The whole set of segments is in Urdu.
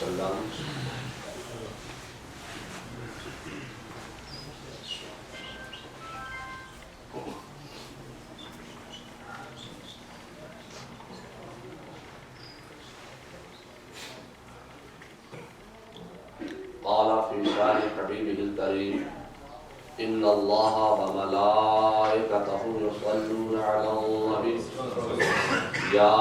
وسلم. قال في شان حبيبه الكريم إن الله وملائكته يصلون على النبي يا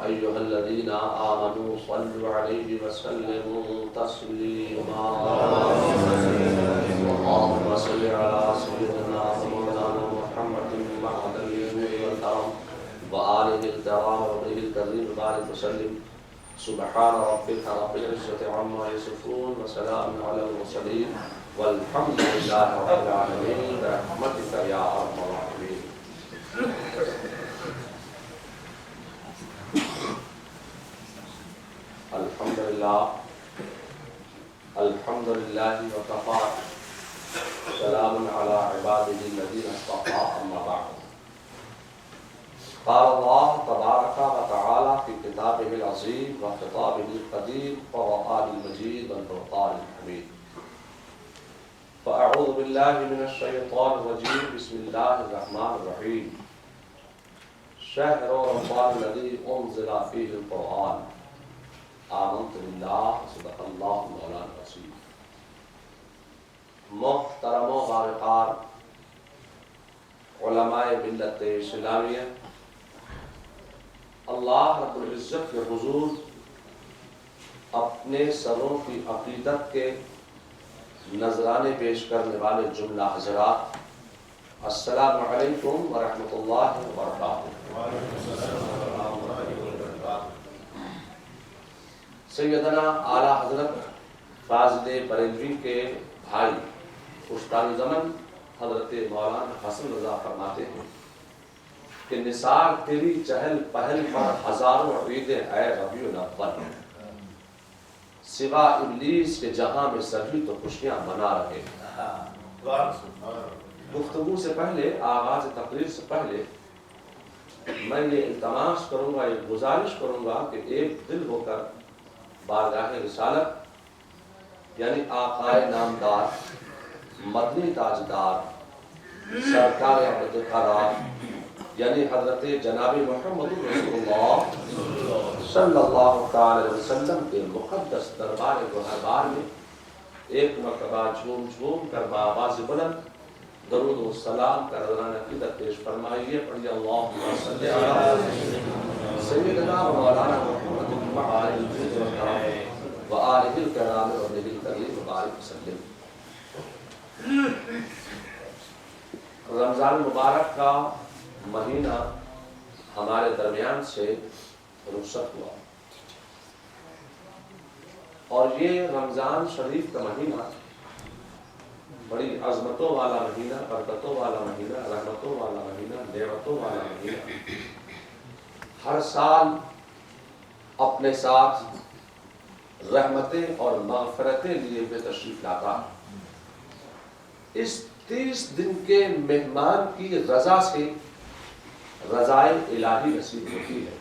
أيها الذين آمنوا صلوا عليه وسلموا تسليما. اللهم صل على سيدنا ومولانا محمد معدن الكرم وآله الكرام وابنه الكريم وبارك وسلم. سبحان ربك رب العزة عما يصفون وسلام على المرسلين والحمد لله رب العالمين برحمتك يا أرحم الراحمين. الحمد لله وكفى سلام على عباده الذين اصطفى أما بعد. قال الله تبارك وتعالى في كتابه العظيم وخطابه القديم وقرآن المجيد والفرقان الحميد. فأعوذ بالله من الشيطان الرجيم. بسم الله الرحمن الرحيم. شهر رمضان الذي أنزل فيه القرآن آمنت بالله صدق الله مولانا العظيم. محترم و بارقار علماء ملت اسلامیہ، اللہ رب العزت کے حضور اپنے سروں کی عقیدت کے نذرانے پیش کرنے والے جملہ حضرات، السلام علیکم ورحمۃ اللہ وبرکاتہ. سیدنا اعلیٰ حضرت فاضل بریلوی کے بھائی استاد زمن حضرت مولانا حسن رضا فرماتے ہیں کہ نثار تیری چہل پہل پر ہزاروں عیدیں اے ربیع الاول، سوا ابلیس کے جہاں میں سبھی تو خوشیاں منا رہے ہیں. گفتگو سے پہلے، آغاز تقریر سے پہلے میں یہ التماس کروں گا، یہ گزارش کروں گا کہ ایک دل ہو کر بارگاہ رسالت یعنی آقائے نامدار مدنی تاجدار سرکار عبد القرار یعنی حضرت جناب محمد رسول اللہ صلی اللہ تعالی وسلم کے مقدس دربار گوہربار میں ایک مرتبہ جھوم جھوم کر بآواز بلند درود و سلام کا نذرانہ عقیدت پیش فرمائیے. پڑھیے اللہم صلی علی سیدنا مولانا محمد وآلہ الکرام وابنہ الکریم وبارک وسلم. رمضان مبارک کا مہینہ ہمارے درمیان سے رخصت ہوا اور یہ رمضان شریف کا مہینہ بڑی عظمتوں والا مہینہ، برکتوں والا مہینہ، رحمتوں والا مہینہ، نعمتوں والا مہینہ ہر سال اپنے ساتھ رحمتیں اور مغفرتیں لیے ہوئے تشریف لاتا ہے. اس 30 دن کے مہمان کی رضا سے رضائے الہی نصیب ہوتی ہے.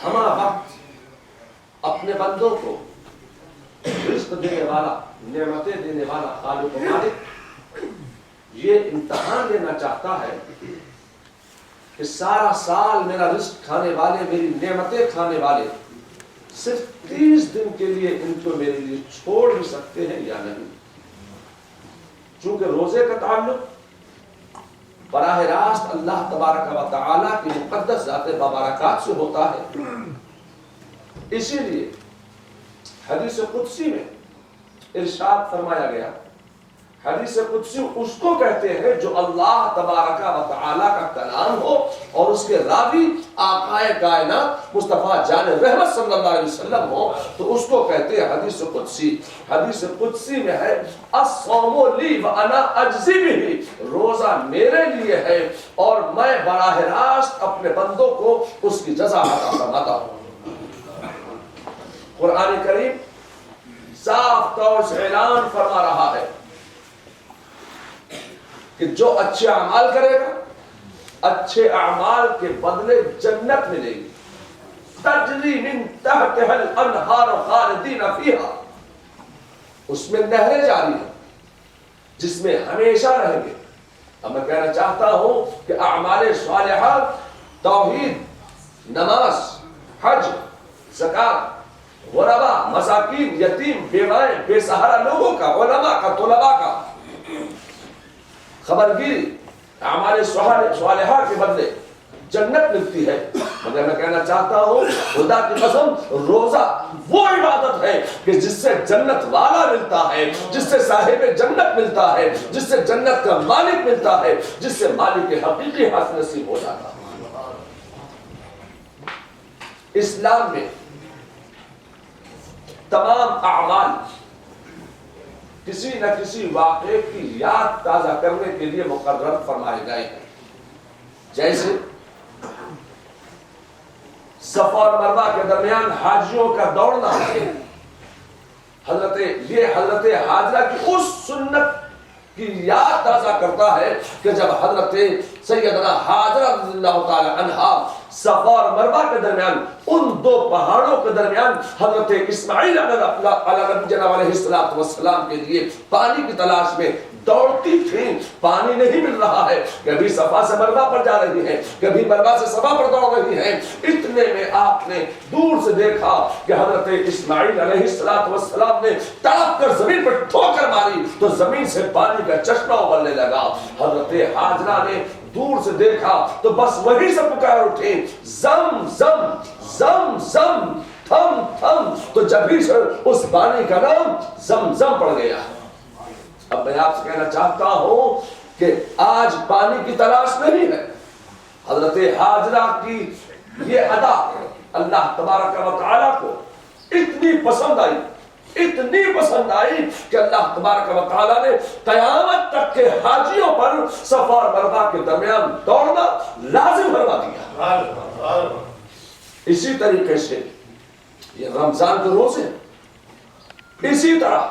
ہمہ وقت اپنے بندوں کو رزق دینے والا، نعمتیں دینے والا خالق و مالک یہ امتحان لینا چاہتا ہے کہ سارا سال میرا رزق کھانے والے، میری نعمتیں کھانے والے صرف 30 دن کے لیے ان کو میرے لیے چھوڑ بھی سکتے ہیں یا نہیں. چونکہ روزے کا تعلق براہ راست اللہ تبارک و تعالی کی مقدس ذات بابرکات سے ہوتا ہے. اسی لیے حدیث قدسی میں ارشاد فرمایا گیا، حدیث قدسی اس کو کہتے ہیں جو اللہ تبارک و تعالی کا کلام ہو اور اس کے راوی آقائے کائنات مصطفیٰ جان رحمت صلی اللہ علیہ وسلم ہو تو اس کو کہتے ہیں حدیث قدسی. حدیث قدسی میں ہے الصوم لی وانا اجزی بہ، روزہ میرے لیے ہے اور میں براہ راست اپنے بندوں کو اس کی جزا عطا فرماتا ہوں. قرآن کریم صاف طور سے اعلان فرما رہا ہے کہ جو اچھے اعمال کرے گا اچھے اعمال کے بدلے جنت ملے گی. تجری من تحتها الانہار خالدین فیہا، اس میں نہریں جاری ہیں جس میں ہمیشہ رہیں گے۔ اب میں کہنا چاہتا ہوں کہ اعمال صالحہ، توحید، نماز، حج، زکات، غربا، مساکین، یتیم، بیوائیں، بے سہارا لوگوں کا، علماء کا، طلباء کا خبرگیری، اعمال صالحہ کے بدلے جنت ملتی ہے۔ مگر میں کہنا چاہتا ہوں خدا کی قسم، روزہ وہ عبادت ہے کہ جس سے جنت والا ملتا ہے، جس سے صاحب جنت ملتا ہے، جس سے جنت کا مالک ملتا ہے، جس سے مالک حقیقی حاصل نصیب ہو جاتا ہے۔ اسلام میں تمام اعمال کسی نہ کسی واقعے کی یاد تازہ کرنے کے لیے مقرر فرمائے گئے ہیں، جیسے صفا اور مروہ کے درمیان حاجیوں کا دوڑنا، حضرت حاجرہ کی اس سنت کی یاد تازہ کرتا ہے کہ جب حضرت سیدنا حاجرہ رضی اللہ تعالی عنہا صفا اور مروہ کے درمیان، ان دو پہاڑوں کے درمیان حضرت اسماعیل علیہ السلام کے لیے پانی کی تلاش میں دوڑتی تھیں، پانی نہیں مل رہا ہے، کبھی صفا سے مروہ پر جا رہی ہیں، کبھی مروہ سے صفا پر دوڑ رہی ہیں، اتنے میں آپ نے دور سے دیکھا کہ حضرت اسماعیل علیہ السلام نے تڑپ کر زمین پر ٹھوکر ماری تو زمین سے پانی کا چشمہ ابلنے لگا۔ حضرت حاجرہ نے دور سے دیکھا تو بس وہی سے پکار اٹھے، زم زم زم زم، تھم تھم، تو جبھی سے اس پانی کا نام زمزم پڑ گیا۔ اب میں آپ سے کہنا چاہتا ہوں کہ آج پانی کی تلاش نہیں ہے۔ حضرت حاجرہ کی یہ ادا اللہ تبارک و تعالیٰ کو اتنی پسند آئی کہ اللہ تبارک و تعالیٰ نے قیامت تک کے حاجیوں پر صفا اور مروہ کے درمیان دوڑنا لازم فرما دیا۔ اسی طریقے سے یہ رمضان کے روزے، اسی طرح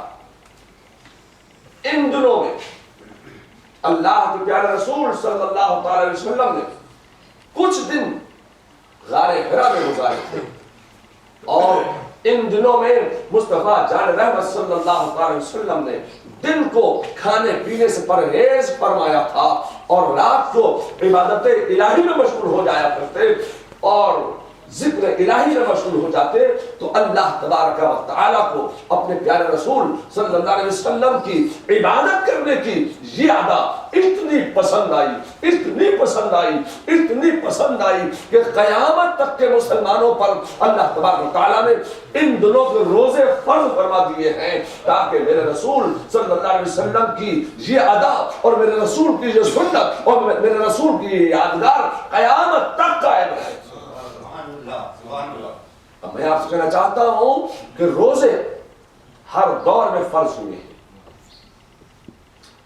ان دنوں میں اللہ کے پیارے رسول صلی اللہ علیہ وسلم نے کچھ دن غار حرا میں گزارے تھے، اور ان دنوں میں مصطفیٰ جان رحمت صلی اللہ علیہ وسلم نے دن کو کھانے پینے سے پرہیز فرمایا تھا اور رات کو عبادت الہی میں مشغول ہو جایا کرتے اور ذکر الہی میں مشغول ہو جاتے، تو اللہ تبارک و تعالیٰ کو اپنے پیارے رسول صلی اللہ علیہ وسلم کی عبادت کرنے کی یہ ادا اتنی پسند آئی کہ قیامت تک کے مسلمانوں پر اللہ تبارک و تعالیٰ نے ان دنوں کے روزے فرض فرما دیے ہیں تاکہ میرے رسول صلی اللہ علیہ وسلم کی یہ ادا اور میرے رسول کی یہ سنت اور میرے رسول کی یہ یادگار قیامت تک قائم رہے۔ اب میں آپ سے کہنا چاہتا ہوں کہ روزے ہر دور میں فرض ہوئے ہیں۔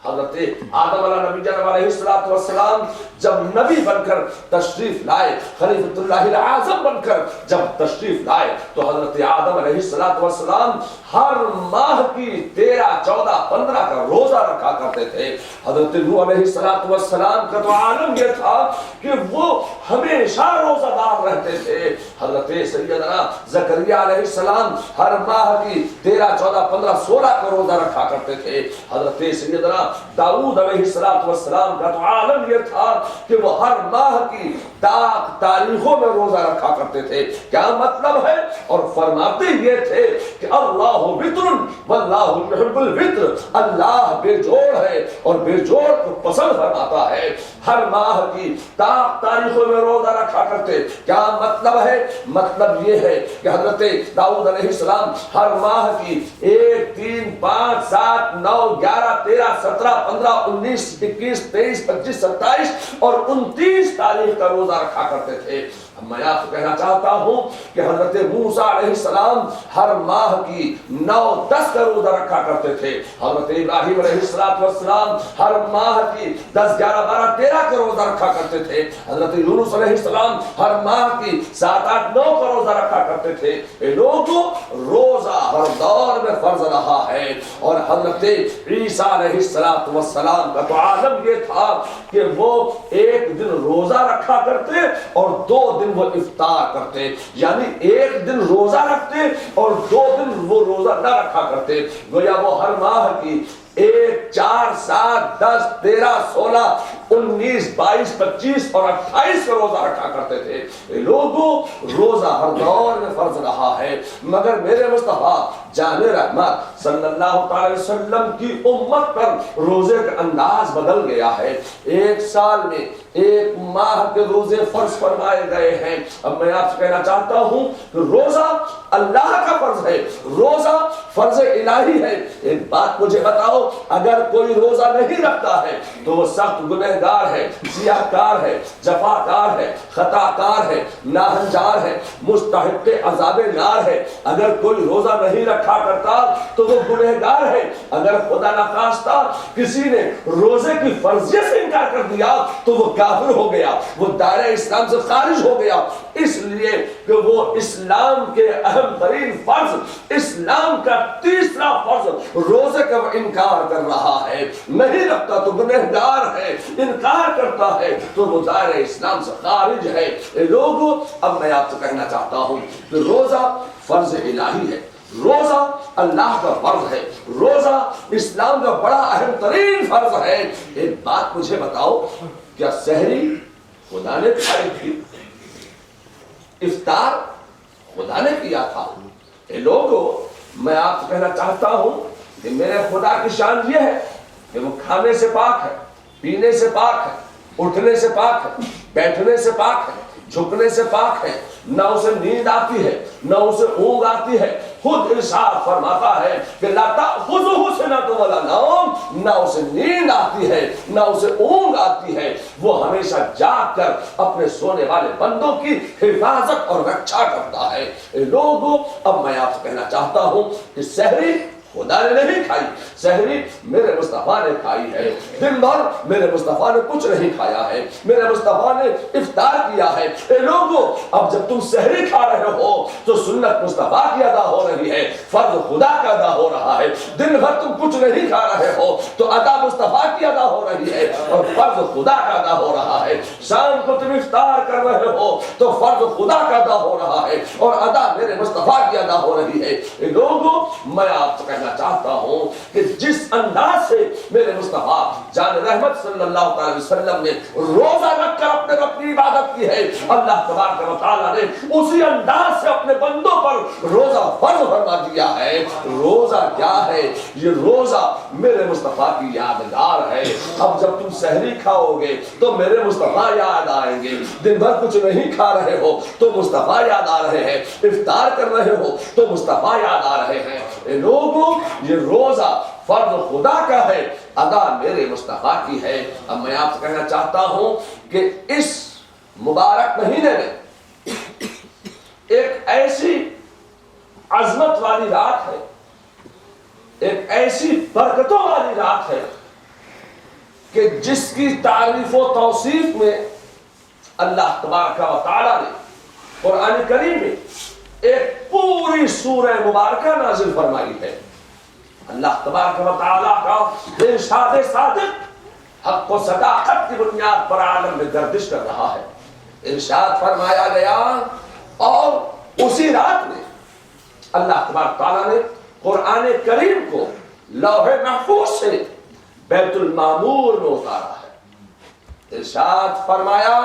حضرت آدم علیہ السلام جب نبی بن کر تشریف لائے، خلیفۃ اللہ اعظم بن کر جب تشریف لائے، تو حضرت آدم علیہ السلام ہر ماہ کی 13، 14، 15 کا روزہ رکھا کرتے تھے۔ حضرت نوح علیہ السلام کا تو عالم یہ تھا کہ وہ ہمیشہ روزہ دار رہتے تھے۔ حضرت سیدنا زکریا علیہ السلام ہر ماہ کی 13، 14، 15، 16 کا روزہ رکھا کرتے تھے۔ حضرت سیدنا داؤد علیہ السلام کا تو عالم یہ تھا کہ وہ ہر ماہ کی تاریخوں میں روزہ رکھا کرتے تھے۔ کیا مطلب ہے؟ اور فرماتے یہ تھے کہ اللہ وتر واللہ یحب الوتر، اللہ بے جوڑ ہے اور بے جوڑ کو پسند فرماتا ہے۔ ہر ماہ کی تاریخوں میں روزہ رکھا کرتے۔ کیا مطلب ہے؟ مطلب یہ ہے کہ حضرت داؤد علیہ السلام ہر ماہ کی 1، 3، 5، 7، 9، 11، 13، 17، 15، 19، 21، 23، 25، 27 اور 29 تاریخ کا روزہ رکھا کرتے تھے۔ میں آپ کو کہنا چاہتا ہوں کہ حضرت موسیٰ علیہ السلام ہر ماہ کی 9، 10 کا روزہ رکھا کرتے تھے۔ حضرت ابراہیم علیہ السلام ہر ماہ کی 10، 11، 12، 13 کا روزہ رکھا کرتے تھے۔ حضرت یونس علیہ السلام ہر ماہ کی 7، 8، 9 کا روزہ رکھا کرتے تھے۔ یہ لوگوں روزہ ہر دور میں فرض رہا ہے۔ اور حضرت عیسیٰ علیہ السلام کا تو عالم یہ تھا کہ وہ ایک دن روزہ رکھا کرتے اور 2 دن دن وہ افطار کرتے، یعنی ایک دن روزہ رکھتے اور 2 دن وہ روزہ نہ رکھا کرتے، گویا وہ ہر ماہ کی 1 4 7 10 13 16 19 22 25 اور 28 کا روزہ رکھا کرتے تھے۔ لوگوں روزہ ہر دور میں فرض رہا ہے، مگر میرے مصطفیٰ جان رحمت صلی اللہ علیہ وسلم کی امت پر روزے کا انداز بدل گیا ہے۔ 1 سال میں 1 ماہ کے روزے فرض فرمائے گئے ہیں۔ اب میں آپ سے کہنا چاہتا ہوں کہ روزہ اللہ کا فرض ہے، روزہ فرض الہی ہے۔ ایک بات مجھے بتاؤ، اگر کوئی روزہ نہیں رکھتا ہے تو وہ سخت گنہگار ہے، سیاہکار ہے، جفاکار ہے، خطاکار ہے، ناہنجار ہے، مستحق عذاب نار ہے۔ اگر کوئی روزہ نہیں رکھا کرتا تو وہ گنہگار ہے۔ اگر خدا نخواستہ کسی نے روزے کی فرضیت سے انکار کر دیا تو وہ کافر ہو گیا، وہ دائرہ اسلام سے خارج ہو گیا، اس لیے کہ وہ اسلام کے اہم ترین فرض، اسلام کا تیسرا فرض روزے کا انکار کر رہا ہے۔ نہیں رکھتا تو گنہگار ہے، انکار کرتا ہے تو وہ دائرہ اسلام سے خارج ہے۔ لوگوں اب میں آپ سے کہنا چاہتا ہوں کہ روزہ فرض الہی ہے، روزہ اللہ کا فرض ہے، روزہ اسلام کا بڑا اہم ترین فرض ہے۔ ایک بات مجھے بتاؤ، کیا سحری خدا نے کھائی تھی؟ افطار خدا نے کیا تھا؟ اے لوگوں میں آپ سے کہنا چاہتا ہوں کہ میرے خدا کی شان یہ ہے کہ وہ کھانے سے پاک ہے، پینے سے پاک ہے، اٹھنے سے پاک ہے، بیٹھنے سے پاک ہے، جھکنے سے پاک ہے، نہ اسے نیند آتی ہے نہ اسے اونگ آتی ہے۔ خود ارشاد فرماتا ہے کہ لا تأخذہ سنۃ ولا نوم، نہ اسے نیند آتی ہے نہ اسے اونگ آتی ہے، وہ ہمیشہ جاگ کر اپنے سونے والے بندوں کی حفاظت اور رکشا کرتا ہے۔ لوگوں اب میں آپ سے کہنا چاہتا ہوں کہ سحری خدا نے نہیں کھائی، سحری میرے مصطفیٰ نے کھائی ہے۔ دن بھر میرے مصطفیٰ نے کچھ نہیں کھایا ہے، میرے مصطفیٰ نے افطار کیا ہے۔ اے لوگوں اب جب تم سحری کھا رہے ہو تو سنت مصطفیٰ کی ادا ہو رہی ہے، فرض خدا کا ادا ہو رہا ہے۔ دن بھر تم کچھ نہیں کھا رہے ہو تو ادا مصطفیٰ کی ادا ہو رہی ہے اور فرض خدا کا ادا ہو رہا ہے۔ شام کو تم افطار کر رہے ہو تو فرض خدا کا ادا ہو رہا ہے اور ادا میرے مصطفیٰ کی ادا ہو رہی ہے۔ اے لوگوں میں آپ سے کہنا چاہتا ہوں کہ جس انداز سے میرے مصطفیٰ جان رحمت صلی اللہ علیہ وسلم نے روزہ رکھ کر اپنے رب کی عبادت کی ہے، اللہ تبارک و تعالیٰ نے اسی انداز سے اپنے بندوں پر روزہ فرض فرما دیا ہے۔ روزہ کیا ہے؟ یہ روزہ میرے مصطفیٰ کی یادگار ہے۔ اب جب تم سحری کھاؤ گے تو میرے مصطفیٰ یاد آئیں گے، دن بھر کچھ نہیں کھا رہے ہو تو مصطفیٰ یاد آ رہے ہیں، افطار کر رہے ہو تو مصطفیٰ یاد آ رہے ہیں۔ اے لوگوں یہ روزہ فرض خدا کا ہے، ادا میرے مصطفیٰ کی ہے۔ اب میں آپ سے کہنا چاہتا ہوں کہ اس مبارک مہینے میں ایک ایسی عظمت والی رات ہے، ایک ایسی برکتوں والی رات ہے کہ جس کی تعریف و توصیف میں اللہ تبارک و تعالیٰ نے قرآن کریم میں ایک پوری سورہ مبارکہ نازل فرمائی ہے۔ اللہ تبارک و تعالیٰ کا ارشاد صادق حق و صداقت کی بنیاد پر عالم میں گردش کر رہا ہے۔ ارشاد فرمایا گیا اور اسی رات میں اللہ تبارک تعالیٰ نے قرآن کریم کو لوح محفوظ سے بیت المعمور میں اتارا ہے۔ ارشاد فرمایا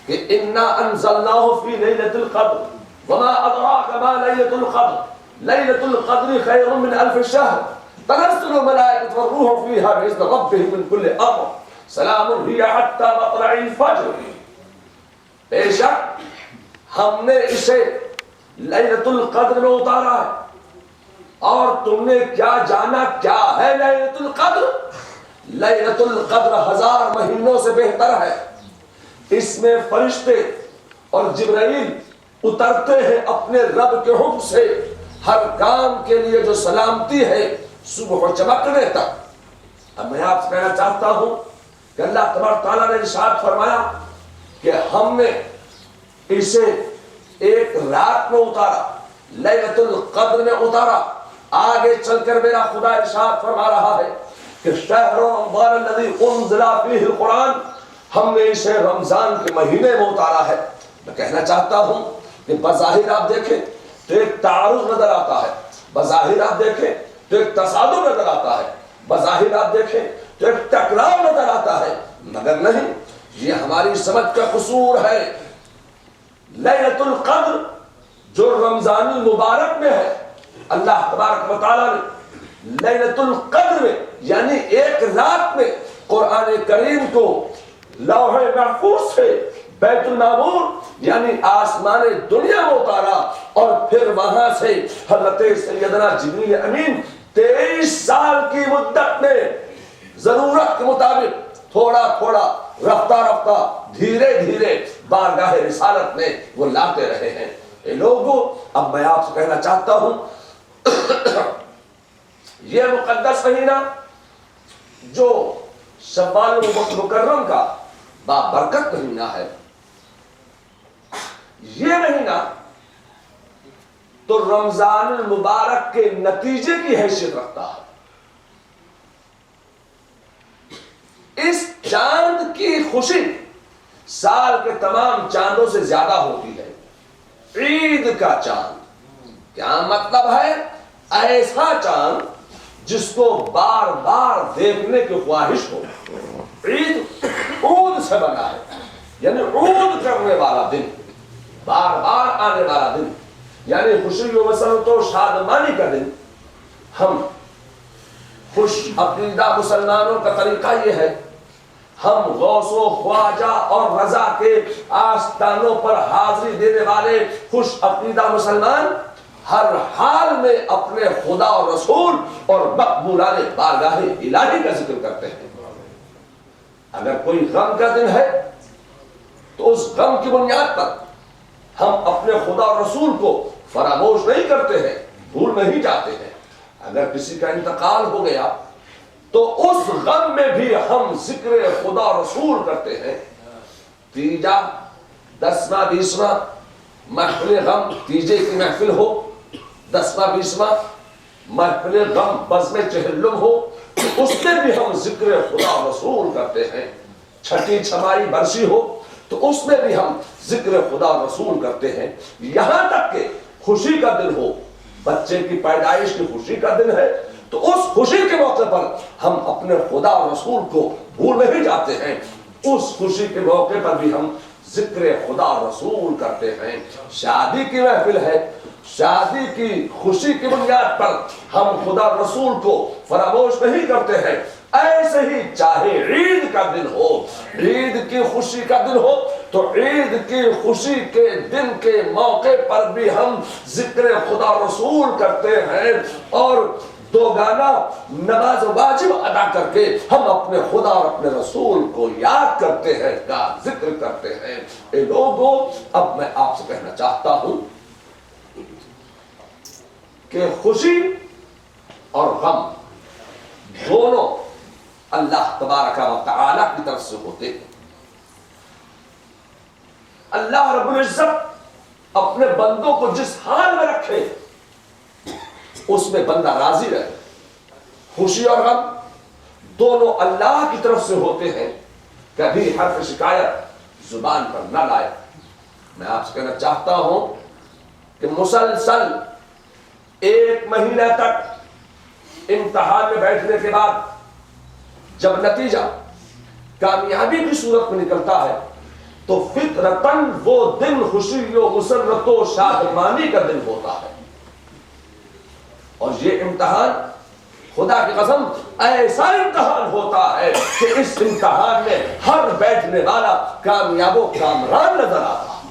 کہ انا انزلناہ فی لیلۃ القدر وما ادراک ما لیلۃ القدر لیلۃ القدر خیر من الف شہر تنزل الملائکۃ والروح فیہا بإذن ربہم من کل امر سلام ہی حتی مطلع الفجر۔ بے شک ہم نے اسے لیلۃ القدر میں اتارا ہے، اور تم نے کیا جانا کیا ہے لیلۃ القدر؟ لیلۃ القدر 1000 مہینوں سے بہتر ہے۔ اس میں فرشتے اور جبرائیل اترتے ہیں اپنے رب کے حکم سے، ہر کام کے لیے جو سلامتی ہے صبح و چمکنے تک۔ اب میں آپ سے کہنا چاہتا ہوں کہ اللہ تبارک تعالیٰ نے ارشاد فرمایا کہ ہم نے اسے ایک رات میں اتارا، لیلۃ القدر میں اتارا۔ آگے چل کر میرا خدا ارشاد فرما رہا ہے کہ شہر رمضان الذی انزل فیہ القرآن، ہم نے اسے رمضان کے مہینے میں اتارا ہے۔ میں کہنا چاہتا ہوں کہ بظاہر آپ دیکھیں تو ایک تعارض نظر آتا ہے، بظاہر آپ دیکھیں تو ایک تصادم نظر آتا ہے، بظاہر آپ دیکھیں تو ایک ٹکراؤ نظر آتا ہے، مگر نہیں، یہ ہماری سمجھ کا قصور ہے۔ لیلۃ القدر جو رمضان المبارک میں ہے، اللہ تبارک و تعالیٰ نے لیلۃ القدر میں یعنی ایک رات میں قرآن کریم کو لوح محفوظ سے بیت المعمور یعنی آسمان دنیا میں اتارا، اور پھر وہاں سے حضرت سیدنا جبریل امین 23 سال کی مدت میں ضرورت کے مطابق تھوڑا تھوڑا رفتہ رفتہ دھیرے دھیرے بارگاہ رسالت میں وہ لاتے رہے ہیں۔ اے لوگوں، اب میں آپ سے کہنا چاہتا ہوں یہ مقدس مہینہ جو شوال مکرم کا بابرکت مہینہ ہے، یہ مہینہ تو رمضان المبارک کے نتیجے کی حیثیت رکھتا ہے۔ اس چاند کی خوشی سال کے تمام چاندوں سے زیادہ ہوتی ہے۔ عید کا چاند کیا مطلب ہے؟ ایسا چاند جس کو بار بار دیکھنے کی خواہش ہو۔ عید عود سے بنا ہے، یعنی عود کرنے والا دن، بار بار آنے والا دن، یعنی خوشی و مسرت و شادمانی کا دن۔ ہم خوش عقیدہ مسلمانوں کا طریقہ یہ ہے، ہم غوث و خواجہ اور رضا کے آستانوں پر حاضری دینے والے خوش عقیدہ مسلمان ہر حال میں اپنے خدا اور رسول اور مقبولان بارگاہ الہی کا ذکر کرتے ہیں۔ اگر کوئی غم کا دن ہے تو اس غم کی بنیاد پر ہم اپنے خدا اور رسول کو فراموش نہیں کرتے ہیں، بھول نہیں جاتے ہیں۔ اگر کسی کا انتقال ہو گیا تو اس غم میں بھی ہم ذکر خدا اور رسول کرتے ہیں۔ تیجا 10واں 20واں محفل غم، تیجے کی محفل ہو، 10واں 20واں محفل غم بزم چہلم ہو، اس میں بھی ہم ذکر خدا اور رسول کرتے ہیں۔ چھٹی چھمائی برسی ہو تو اس میں بھی ہم ذکر خدا اور رسول کرتے ہیں۔ یہاں تک کہ خوشی کا دن ہو، بچے کی پیدائش کی خوشی کا دن ہے تو اس خوشی کے موقع پر ہم اپنے خدا اور رسول کو بھول نہیں جاتے ہیں۔ اس خوشی کے موقع پر بھی ہم ذکر خدا اور رسول کرتے ہیں۔ شادی کی محفل ہے، شادی کی خوشی کی بنیاد پر ہم خدا اور رسول کو فراموش نہیں کرتے ہیں۔ ایسے ہی چاہے عید کا دن ہو، عید کی خوشی کا دن ہو تو عید کی خوشی کے دن کے موقع پر بھی ہم ذکر خدا اور رسول کرتے ہیں، اور دوگانا نماز واجب ادا کر کے ہم اپنے خدا اور اپنے رسول کو یاد کرتے ہیں، کا ذکر کرتے ہیں۔ اے لوگوں، اب میں آپ سے کہنا چاہتا ہوں کہ خوشی اور غم دونوں اللہ تبارک و تعالی کی طرف سے ہوتے ہیں۔ اللہ رب العزت اپنے بندوں کو جس حال میں رکھے اس میں بندہ راضی رہے۔ خوشی اور غم دونوں اللہ کی طرف سے ہوتے ہیں، کبھی حرف شکایت زبان پر نہ لائے۔ میں آپ سے کہنا چاہتا ہوں کہ مسلسل 1 مہینہ تک امتحان میں بیٹھنے کے بعد جب نتیجہ کامیابی کی صورت میں نکلتا ہے تو فطرتاً وہ دن خوشی و مسرت و شادمانی کا دن ہوتا ہے۔ اور یہ امتحان خدا کی قسم ایسا امتحان ہوتا ہے کہ اس امتحان میں ہر بیٹھنے والا کامیاب و کامران نظر آتا ہے۔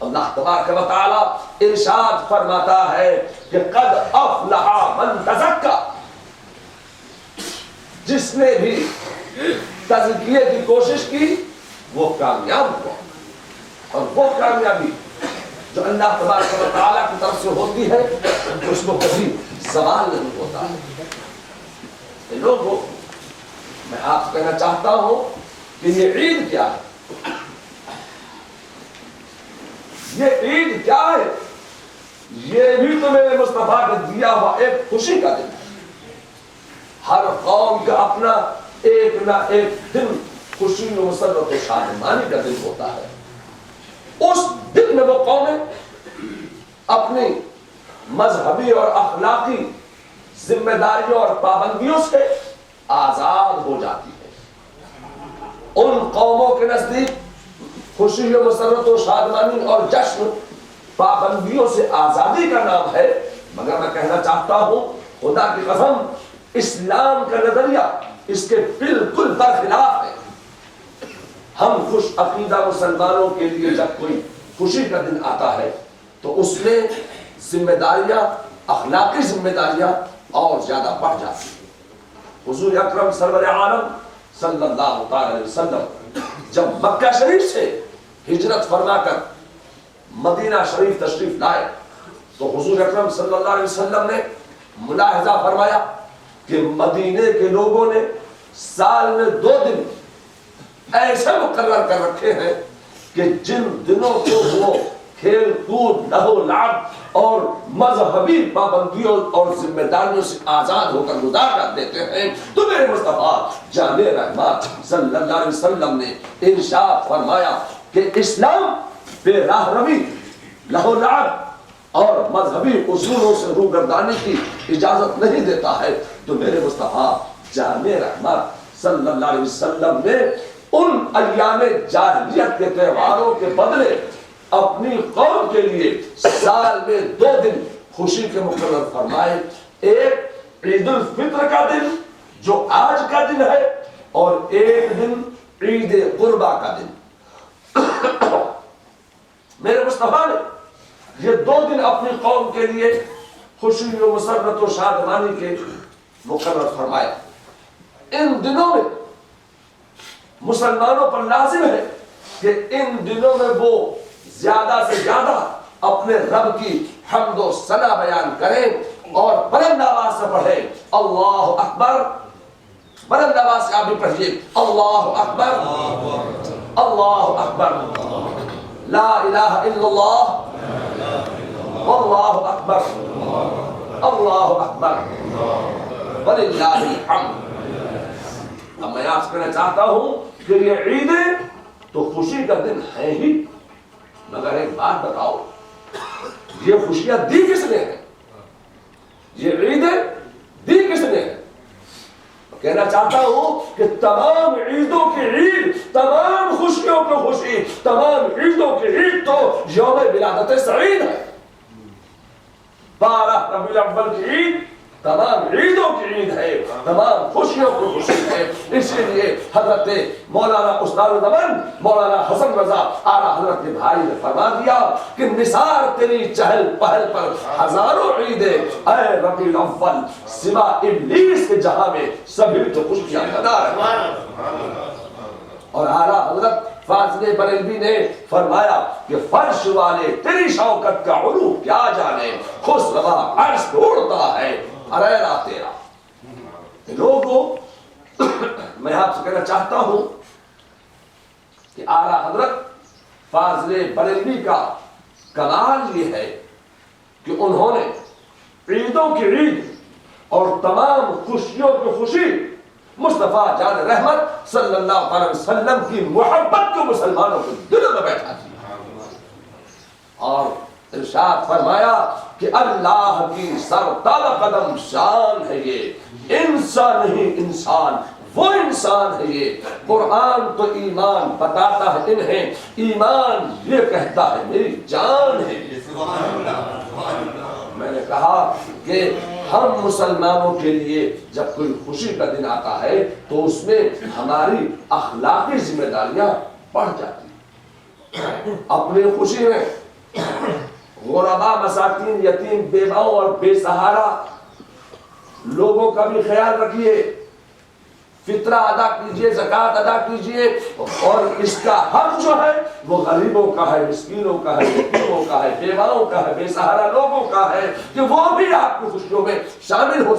اللہ تبارک و تعالی ارشاد فرماتا ہے کہ قد افلح من تزکا، جس نے بھی تزکیے کی کوشش کی وہ کامیاب ہوا، اور وہ کامیابی جو اللہ تبارک و تعالیٰ کی طرف سے ہوتی ہے اس کو کبھی سوال نہیں ہوتا ہے۔ لوگوں، میں آپ سے کہنا چاہتا ہوں کہ یہ عید کیا ہے؟ یہ عید کیا ہے؟ یہ بھی تو میرے مصطفیٰ کا دیا ہوا ایک خوشی کا دن ہے۔ ہر قوم کا اپنا ایک نہ ایک دن خوشی و مسرت و شادمانی کا دن ہوتا ہے۔ اس دن میں وہ قومیں اپنی مذہبی اور اخلاقی ذمہ داریوں اور پابندیوں سے آزاد ہو جاتی ہے۔ ان قوموں کے نزدیک خوشی و مسرت و شادمانی اور جشن پابندیوں سے آزادی کا نام ہے، مگر میں کہنا چاہتا ہوں خدا کی قسم اسلام کا نظریہ اس کے بالکل برخلاف ہے۔ ہم خوش عقیدہ مسلمانوں کے لیے جب کوئی خوشی کا دن آتا ہے تو اس میں ذمہ داریاں، اخلاقی ذمہ داریاں اور زیادہ بڑھ جاتی ہیں۔ حضور اکرم سرور عالم صلی اللہ علیہ وسلم جب مکہ شریف سے ہجرت فرما کر مدینہ شریف تشریف لائے تو حضور اکرم صلی اللہ علیہ وسلم نے ملاحظہ فرمایا کہ مدینے کے لوگوں نے سال میں 2 دن ایسے مقرر کر رکھے ہیں کہ جن دنوں کو وہ کھیل کود، لہو لعب اور مذہبی پابندیوں اور ذمہ داریوں سے آزاد ہو کر گزار کر دیتے ہیں۔ تو میرے مصطفیٰ جان رحمت صلی اللہ علیہ وسلم نے ارشاد فرمایا کہ اسلام بے راہ روی، لہو لعب اور مذہبی اصولوں سے روگردانی کی اجازت نہیں دیتا ہے۔ تو میرے مصطفیٰ جان رحمت صلی اللہ علیہ وسلم نے ان ایام جاہلیت کے تہواروں کے بدلے اپنی قوم کے لیے سال میں 2 دن خوشی کے مقرر فرمائے۔ ایک عید الفطر کا دن جو آج کا دن ہے، اور ایک دن عید قربہ کا دن۔ میرے مصطفیٰ نے یہ 2 دن اپنی قوم کے لیے خوشی و مسرت و شادمانی کے مقرر فرمائے۔ ان دنوں میں مسلمانوں پر لازم ہے کہ ان دنوں میں وہ زیادہ سے زیادہ اپنے رب کی حمد و ثنا بیان کریں اور بلند آواز سے پڑھیں اللہ اکبر۔ بلند آواز سے آپ بھی پڑھیے اللہ اکبر، اللہ اکبر، لا الہ الا اللہ، واللہ اکبر، اللہ اکبر، وللہ الحمد۔ اب میں آپ سے کہنا چاہتا ہوں کہ یہ عیدیں تو خوشی کا دن ہے ہی، مگر ایک بات بتاؤ، یہ خوشیاں دی کس نے ہیں؟ یہ عیدیں دی کس نے ہیں؟ کہنا چاہتا ہوں کہ تمام عیدوں کی عید، تمام خوشیوں کی خوشی، تمام عیدوں کی عید تو یوم ولادت سعید ہے۔ 12 ربیع الاول کی عید تمام عیدوں کی عید ہے، تمام خوشیوں کی خوشی ہے۔ اسی لیے حضرت مولانا استاد زمان مولانا حسن رضا اعلیٰ حضرت کے بھائی نے فرما دیا کہ نثار تیری چہل پہل پر ہزاروں عیدیں، اے ربیع الاول سوا ابلیس کے جہاں میں سبھی تو خوشیاں مدار ہیں۔ اور اعلیٰ حضرت فاضل بریلوی نے فرمایا کہ فرش والے تیری شوکت کا علو کیا جانے، خسروا عرش اڑتا ہے ارے تیرا۔ لوگوں میں آپ سے کہنا چاہتا ہوں کہ اعلیٰ حضرت فاضل بریلوی کا کمال یہ ہے کہ انہوں نے عیدوں کی عید اور تمام خوشیوں کی خوشی مصطفیٰ جان رحمت صلی اللہ علیہ وسلم کی محبت کو مسلمانوں کے دلوں میں بیٹھا دیا اور ارشاد فرمایا کہ اللہ کی سرتالا قدم شان ہے یہ، انسان نہیں انسان، وہ انسان ہے یہ۔ قرآن تو ایمان بتاتا ہے انہیں، ایمان یہ کہتا ہے میری جان ہے۔ میں نے کہا کہ ہم مسلمانوں کے لیے جب کوئی خوشی کا دن آتا ہے تو اس میں ہماری اخلاقی ذمہ داریاں بڑھ جاتی ہیں۔ اپنی خوشی میں غربا، مساکین، یتیم، بیواؤں اور بے سہارا لوگوں کا بھی خیال رکھیے، فطرہ ادا کیجئے، زکوٰۃ ادا کیجئے، اور اس کا حق جو ہے وہ غریبوں کا ہے، مسکینوں کا ہے، یتیموں کا ہے، بیواؤں کا ہے، بے سہارا لوگوں کا ہے، کہ وہ بھی آپ کی خوشیوں میں شامل ہو